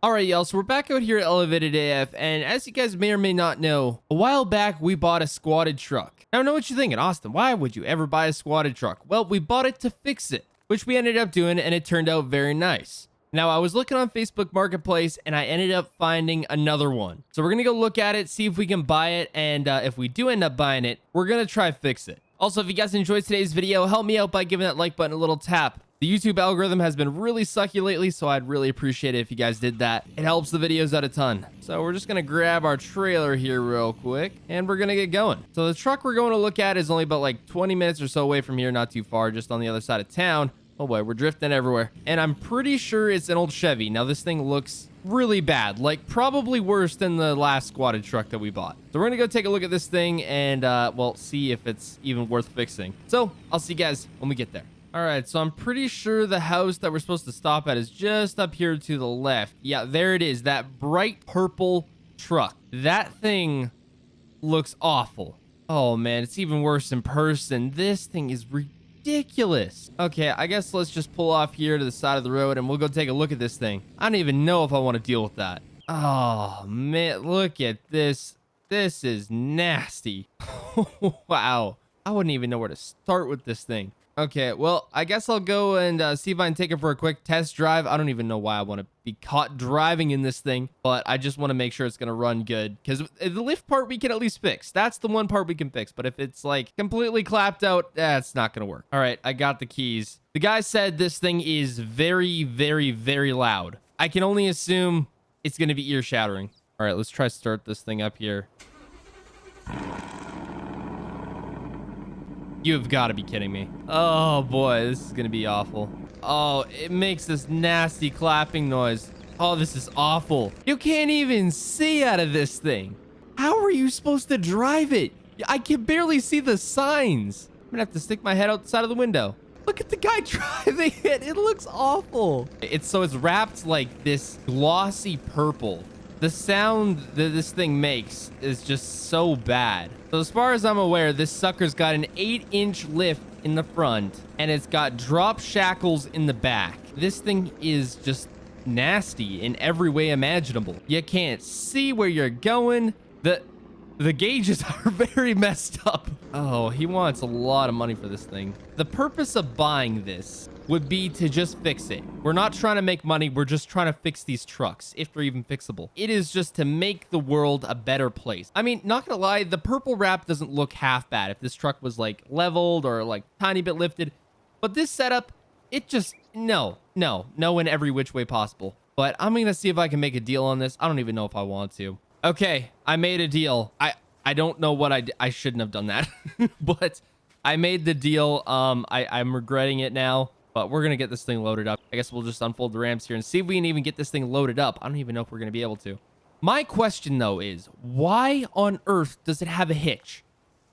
All right, y'all, so we're back out here at Elevated AF, and as you guys may or may not know, a while back we bought a squatted truck. Now I know what you're thinking, Austin, why would you ever buy a squatted truck? Well, we bought it to fix it, which we ended up doing, and it turned out very nice. Now, I was looking on Facebook Marketplace, and I ended up finding another one. So we're gonna go look at it, see if we can buy it, and if we do end up buying it, we're gonna try fix it. Also, if you guys enjoyed today's video, help me out by giving that like button a little tap. The YouTube algorithm has been really sucky lately, so I'd really appreciate it if you guys did that. It helps the videos out a ton. So we're just gonna grab our trailer here real quick, and we're gonna get going. So the truck we're going to look at is only about like 20 minutes or so away from here, not too far, just on the other side of town. Oh boy, we're drifting everywhere. And I'm pretty sure it's an old Chevy. Now this thing looks really bad, like probably worse than the last squatted truck that we bought. So we're gonna go take a look at this thing and well, see if it's even worth fixing. So I'll see you guys when we get there. All right, so I'm pretty sure the house that we're supposed to stop at is just up here to the left. Yeah, there it is, that bright purple truck. That thing looks awful. Oh man, it's even worse in person. This thing is ridiculous. Okay, I guess let's just pull off here to the side of the road and we'll go take a look at this thing. I don't even know if I want to deal with that. Oh man, look at this. This is nasty. Wow, I wouldn't even know where to start with this thing. Okay, well, I guess I'll go and see if I can take it for a quick test drive. I don't even know why I want to be caught driving in this thing, but I just want to make sure it's going to run good, because the lift part we can at least fix. That's the one part we can fix, but if it's like completely clapped out, that's not going to work. All right, I got the keys. The guy said this thing is very, very, very loud. I can only assume it's going to be ear shattering. All right, let's try to start this thing up here. You've got to be kidding me. Oh boy, this is gonna be awful. Oh, it makes this nasty clapping noise. Oh, this is awful. You can't even see out of this thing. How are you supposed to drive it? I can barely see the signs. I'm gonna have to stick my head outside of the window. Look at the guy driving it. It looks awful. It's wrapped like this glossy purple. The sound that this thing makes is just so bad. So as far as I'm aware, this sucker's got an 8-inch lift in the front and it's got drop shackles in the back. This thing is just nasty in every way imaginable. You can't see where you're going. The gauges are very messed up. Oh, he wants a lot of money for this thing. The purpose of buying this would be to just fix it. We're not trying to make money. We're just trying to fix these trucks, if they're even fixable. It is just to make the world a better place. I mean, not gonna lie, the purple wrap doesn't look half bad if this truck was like leveled or like tiny bit lifted. But this setup, it just, no in every which way possible. But I'm gonna see if I can make a deal on this. I don't even know if I want to. Okay, I made a deal. I don't know what I shouldn't have done that, but I made the deal. I'm regretting it now. But we're going to get this thing loaded up. I guess we'll just unfold the ramps here and see if we can even get this thing loaded up. I don't even know if we're going to be able to. My question, though, is why on earth does it have a hitch?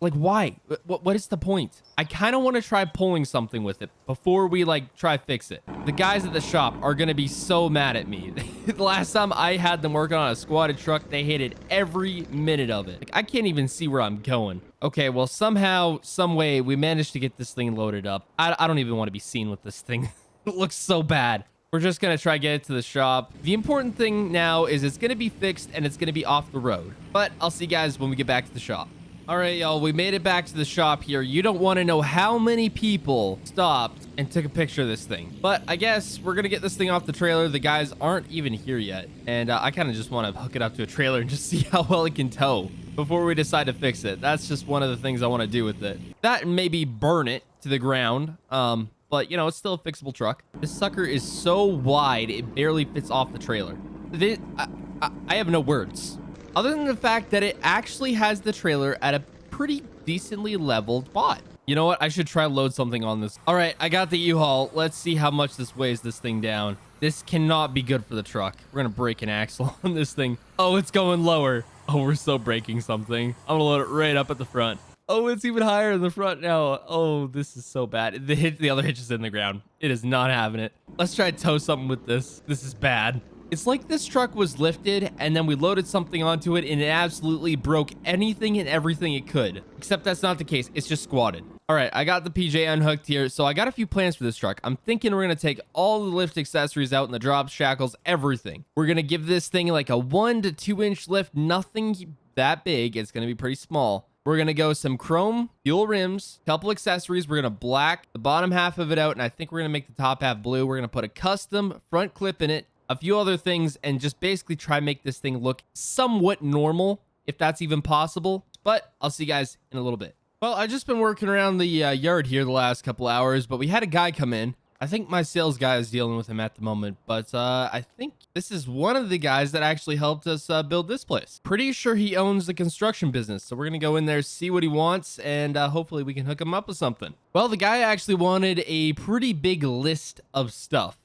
Like, why? What is the point? I kind of want to try pulling something with it before we, like, try fix it. The guys at the shop are going to be so mad at me. The last time I had them working on a squatted truck, they hated every minute of it. Like, I can't even see where I'm going. Okay, well, somehow, some way, we managed to get this thing loaded up. I don't even want to be seen with this thing. It looks so bad. We're just going to try to get it to the shop. The important thing now is it's going to be fixed and it's going to be off the road. But I'll see you guys when we get back to the shop. All right, y'all, we made it back to the shop here. You don't want to know how many people stopped and took a picture of this thing. But I guess we're going to get this thing off the trailer. The guys aren't even here yet. And I kind of just want to hook it up to a trailer and just see how well it can tow before we decide to fix it. That's just one of the things I want to do with it. That and maybe burn it to the ground. But, you know, it's still a fixable truck. This sucker is so wide, it barely fits off the trailer. I have no words. Other than the fact that it actually has the trailer at a pretty decently leveled spot. You know what? I should try to load something on this. All right, I got the U-Haul. Let's see how much this weighs this thing down. This cannot be good for the truck. We're going to break an axle on this thing. Oh, it's going lower. Oh, we're so breaking something. I'm going to load it right up at the front. Oh, it's even higher in the front now. Oh, this is so bad. The other hitch is in the ground. It is not having it. Let's try to tow something with this. This is bad. It's like this truck was lifted and then we loaded something onto it and it absolutely broke anything and everything it could. Except that's not the case. It's just squatted. All right, I got the PJ unhooked here. So I got a few plans for this truck. I'm thinking we're going to take all the lift accessories out in the drops, shackles, everything. We're going to give this thing like a 1 to 2 inch lift. Nothing that big. It's going to be pretty small. We're going to go some chrome, fuel rims, couple accessories. We're going to black the bottom half of it out. And I think we're going to make the top half blue. We're going to put a custom front clip in it, a few other things, and just basically try to make this thing look somewhat normal, if that's even possible. But I'll see you guys in a little bit. Well, I've just been working around the yard here the last couple hours, but we had a guy come in. I think my sales guy is dealing with him at the moment, but I think this is one of the guys that actually helped us build this place. Pretty sure he owns the construction business, so we're going to go in there, see what he wants, and hopefully we can hook him up with something. Well, the guy actually wanted a pretty big list of stuff.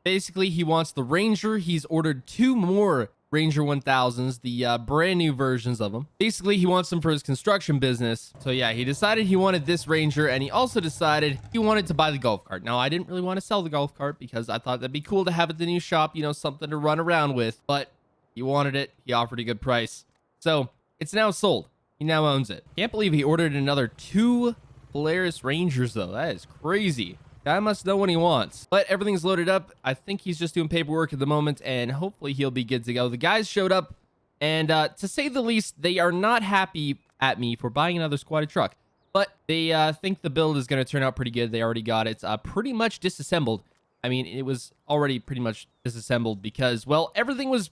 Basically, he wants the Ranger. He's ordered 2 more Ranger 1000s, the brand new versions of them. Basically, he wants them for his construction business. So yeah, he decided he wanted this Ranger, and he also decided he wanted to buy the golf cart. Now, I didn't really want to sell the golf cart because I thought that'd be cool to have at the new shop, you know, something to run around with, but he wanted it. He offered a good price. So it's now sold. He now owns it. Can't believe he ordered another 2 Polaris Rangers though. That is crazy. Guy must know what he wants. But everything's loaded up. I think he's just doing paperwork at the moment, and hopefully he'll be good to go. The guys showed up, and to say the least, they are not happy at me for buying another squatted truck. But they think the build is going to turn out pretty good. They already got it pretty much disassembled. I mean, it was already pretty much disassembled because, well, everything was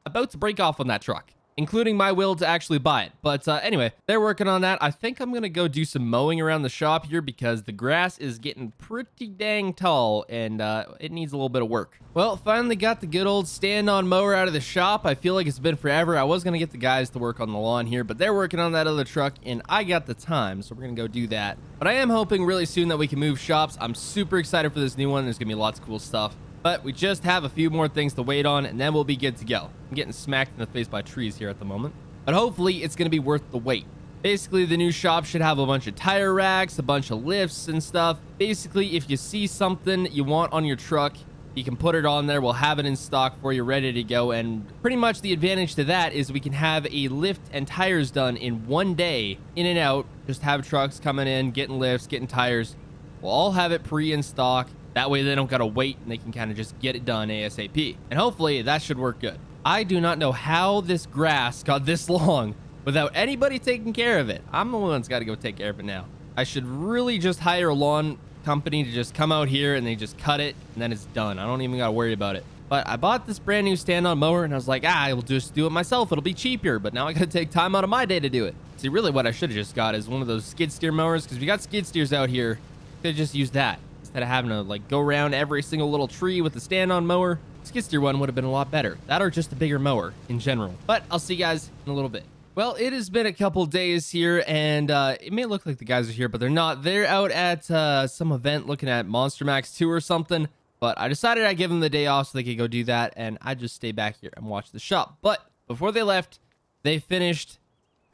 about to break off on that truck, including my will to actually buy it. But anyway, they're working on that. I think I'm going to go do some mowing around the shop here because the grass is getting pretty dang tall and it needs a little bit of work. Well, finally got the good old stand-on mower out of the shop. I feel like it's been forever. I was going to get the guys to work on the lawn here, but they're working on that other truck and I got the time, so we're going to go do that. But I am hoping really soon that we can move shops. I'm super excited for this new one. There's going to be lots of cool stuff. But we just have a few more things to wait on, and then we'll be good to go. I'm getting smacked in the face by trees here at the moment. But hopefully, it's going to be worth the wait. Basically, the new shop should have a bunch of tire racks, a bunch of lifts and stuff. Basically, if you see something you want on your truck, you can put it on there. We'll have it in stock for you, ready to go. And pretty much the advantage to that is we can have a lift and tires done in one day, in and out. Just have trucks coming in, getting lifts, getting tires. We'll all have it in stock. That way they don't gotta wait and they can kind of just get it done ASAP. And hopefully that should work good. I do not know how this grass got this long without anybody taking care of it. I'm the one that's gotta go take care of it now. I should really just hire a lawn company to just come out here and they just cut it and then it's done. I don't even gotta worry about it. But I bought this brand new stand-on mower and I was like, I will just do it myself. It'll be cheaper. But now I gotta take time out of my day to do it. See, really what I should have just got is one of those skid steer mowers, because we got skid steers out here. Could just use that instead of having to like go around every single little tree with the stand-on mower. Skid steer one would have been a lot better. That or just a bigger mower in general. But I'll see you guys in a little bit. Well, it has been a couple days here, and it may look like the guys are here, but they're not. They're out at some event looking at Monster Max 2 or something. But I decided I'd give them the day off so they could go do that, and I'd just stay back here and watch the shop. But before they left, they finished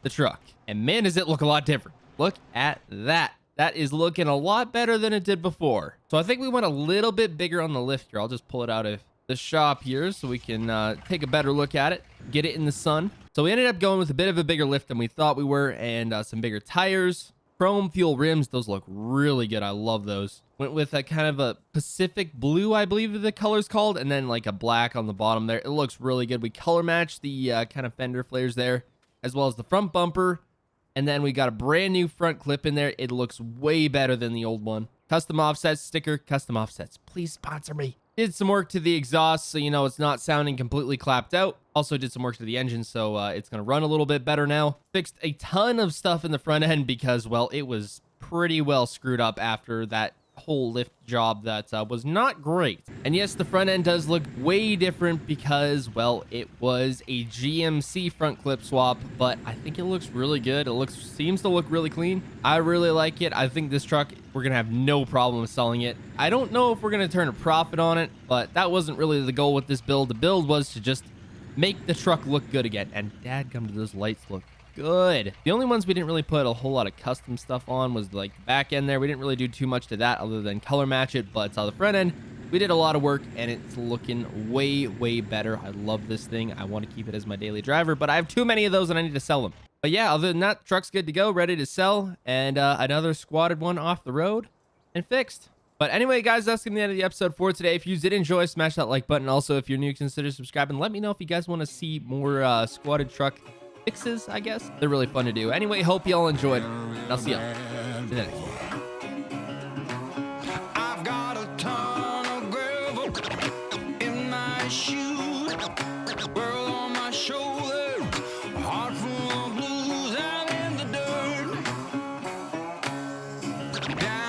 the truck. And man, does it look a lot different. Look at that. That is looking a lot better than it did before. So I think we went a little bit bigger on the lift here. I'll just pull it out of the shop here so we can take a better look at it, get it in the sun. So we ended up going with a bit of a bigger lift than we thought we were, and some bigger tires, chrome fuel rims. Those look really good. I love those. Went with a kind of a Pacific blue, I believe the color's called, and then like a black on the bottom there. It looks really good. We color matched the kind of fender flares there, as well as the front bumper. And then we got a brand new front clip in there. It looks way better than the old one. Custom offsets sticker, custom offsets. Please sponsor me. Did some work to the exhaust so you know it's not sounding completely clapped out. Also did some work to the engine so it's going to run a little bit better now. Fixed a ton of stuff in the front end because, well, it was pretty well screwed up after that whole lift job that was not great. And yes, the front end does look way different because, well, it was a GMC front clip swap, but I think it looks really good. It seems to look really clean. I really like it. I think this truck, we're gonna have no problem selling it. I don't know if we're gonna turn a profit on it, but that wasn't really the goal with this build. The build was to just make the truck look good again, and dadgum, those lights look good. The only ones we didn't really put a whole lot of custom stuff on was like the back end there. We didn't really do too much to that other than color match it, but the front end, we did a lot of work and it's looking way better. I love this thing. I want to keep it as my daily driver, but I have too many of those and I need to sell them. But yeah, other than that, truck's good to go, ready to sell, and another squatted one off the road and fixed. But anyway, guys, that's going to be the end of the episode for today. If you did enjoy, smash that like button. Also, if you're new, consider subscribing. Let me know if you guys want to see more squatted truck fixes, I guess. They're really fun to do. Anyway, hope y'all enjoyed. And I'll see y'all in the next one. I've got a ton of gravel in my shoes, world on my shoulder, heart full of blues. I'm in the dirt. Down